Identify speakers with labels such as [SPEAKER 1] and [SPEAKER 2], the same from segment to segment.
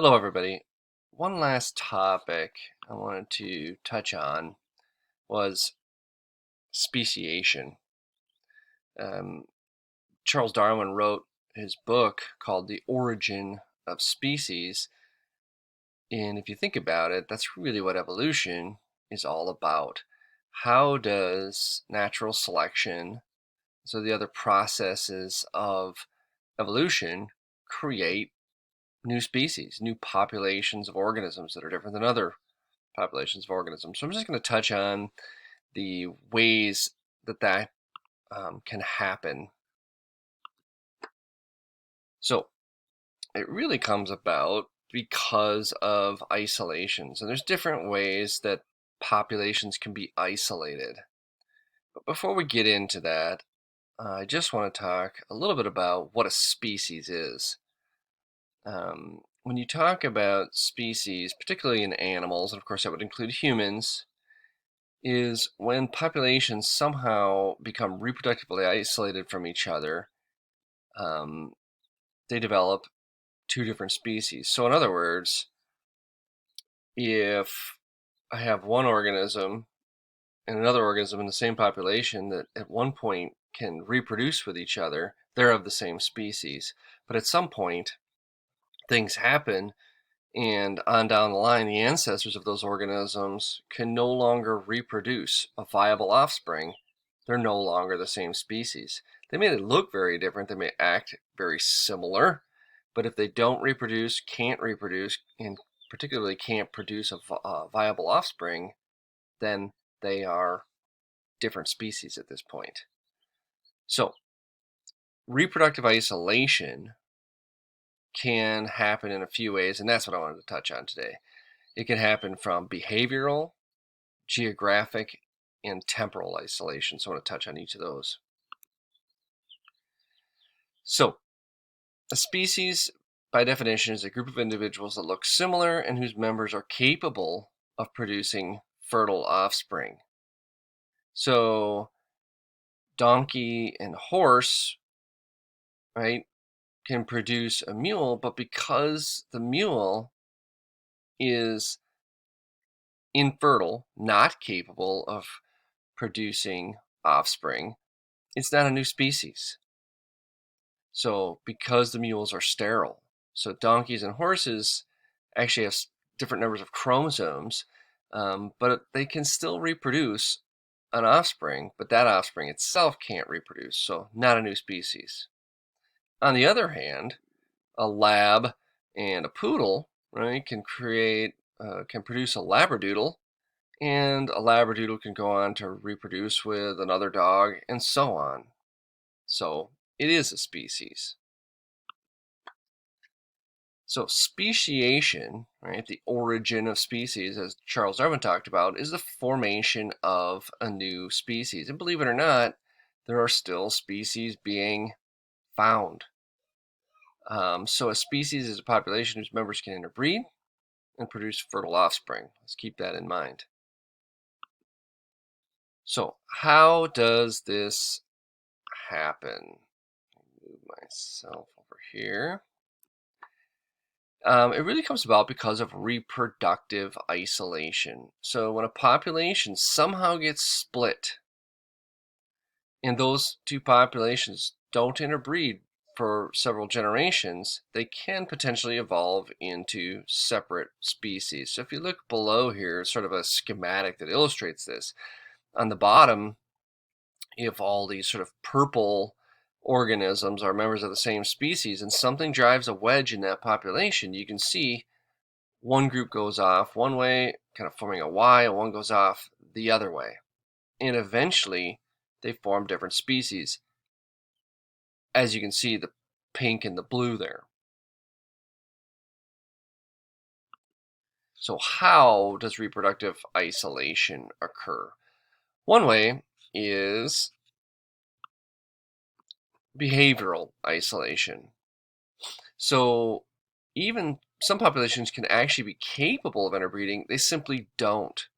[SPEAKER 1] Hello, everybody. One last topic I wanted to touch on was speciation. Um, Charles Darwin wrote his book called The Origin of Species. And if you think about it, that's really what evolution is all about. How does natural selection, so the other processes of evolution, create new species, new populations of organisms that are different than other populations of organisms? So I'm just going to touch on the ways that can happen. So it really comes about because of isolations, and there's different ways that populations can be isolated. But before we get into that, I just want to talk a little bit about what a species is. When you talk about species, particularly in animals, and of course that would include humans, is when populations somehow become reproductively isolated from each other, um, they develop two different species. So, in other words, if I have one organism and another organism in the same population that at one point can reproduce with each other, they're of the same species. But at some point, things happen, and on down the line, the ancestors of those organisms can no longer reproduce a viable offspring. They're no longer the same species. They may look very different, they may act very similar, but if they don't reproduce, can't reproduce, and particularly can't produce a viable offspring, then they are different species at this point. So, reproductive isolation can happen in a few ways, and that's what I wanted to touch on today. It can happen from behavioral, geographic, and temporal isolation. So I want to touch on each of those. So, a species, by definition, is a group of individuals that look similar and whose members are capable of producing fertile offspring. So, donkey and horse, right, can produce a mule, but because the mule is infertile, not capable of producing offspring, it's not a new species. So, because the mules are sterile, so donkeys and horses actually have different numbers of chromosomes, but they can still reproduce an offspring, but that offspring itself can't reproduce, so not a new species. On the other hand, a lab and a poodle, right, can produce a labradoodle, and a labradoodle can go on to reproduce with another dog, and so on. So it is a species. So speciation, right, the origin of species, as Charles Darwin talked about, is the formation of a new species. And believe it or not, there are still species being found. So a species is a population whose members can interbreed and produce fertile offspring. Let's keep that in mind. So how does this happen? Move myself over here. It really comes about because of reproductive isolation. So when a population somehow gets split and those two populations don't interbreed for several generations, they can potentially evolve into separate species. So if you look below here, sort of a schematic that illustrates this. On the bottom, if all these sort of purple organisms are members of the same species and something drives a wedge in that population, you can see one group goes off one way, kind of forming a Y, and one goes off the other way. And eventually, they form different species. As you can see, the pink and the blue there. So how does reproductive isolation occur? One way is behavioral isolation. So even some populations can actually be capable of interbreeding, they simply don't.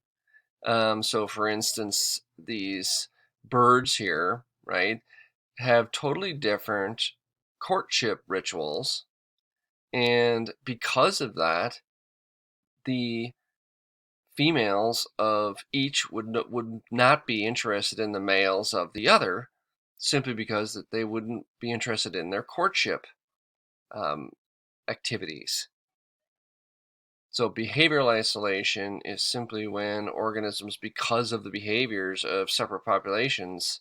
[SPEAKER 1] So for instance, these birds here, right, have totally different courtship rituals And because of that, the females of each would not be interested in the males of the other, simply because that they wouldn't be interested in their courtship activities. So behavioral isolation is simply when organisms, because of the behaviors of separate populations,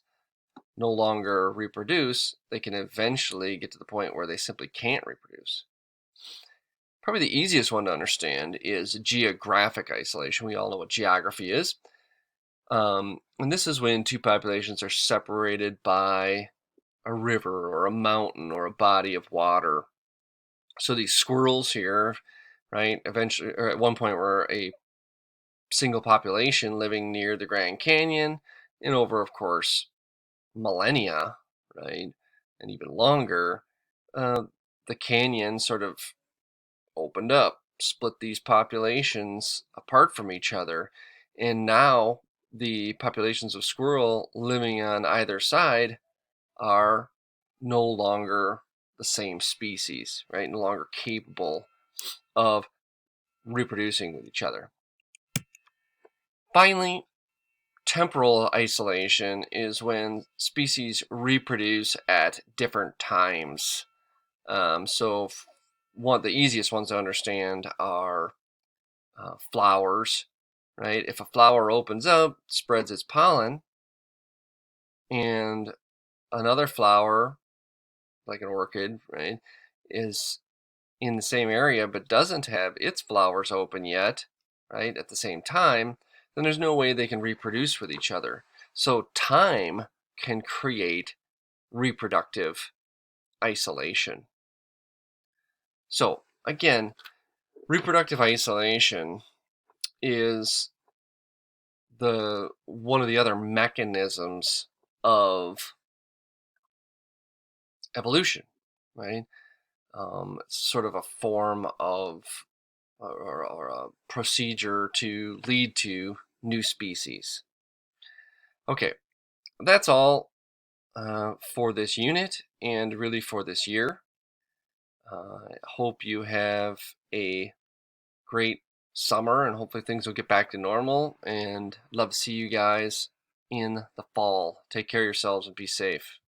[SPEAKER 1] no longer reproduce. They can eventually get to the point where they simply can't reproduce. Probably the easiest one to understand is geographic isolation. We all know what geography is. And this is when two populations are separated by a river or a mountain or a body of water. So these squirrels here, right, eventually, or at one point were a single population living near the Grand Canyon, and over, of course, millennia, right, and even longer, the canyon sort of opened up, split these populations apart from each other, and now the populations of squirrel living on either side are no longer the same species, right? No longer capable of reproducing with each other. Finally, temporal isolation is when species reproduce at different times. So one of the easiest ones to understand are flowers, right? If a flower opens up, spreads its pollen, and another flower, like an orchid, right, is in the same area but doesn't have its flowers open yet, right, at the same time, then there's no way they can reproduce with each other. So time can create reproductive isolation. So again, reproductive isolation is the one of the other mechanisms of evolution, right? It's sort of a form of or a procedure to lead to new species. Okay, that's all for this unit and really for this year. I hope you have a great summer and hopefully things will get back to normal, and love to see you guys in the fall. Take care of yourselves and be safe.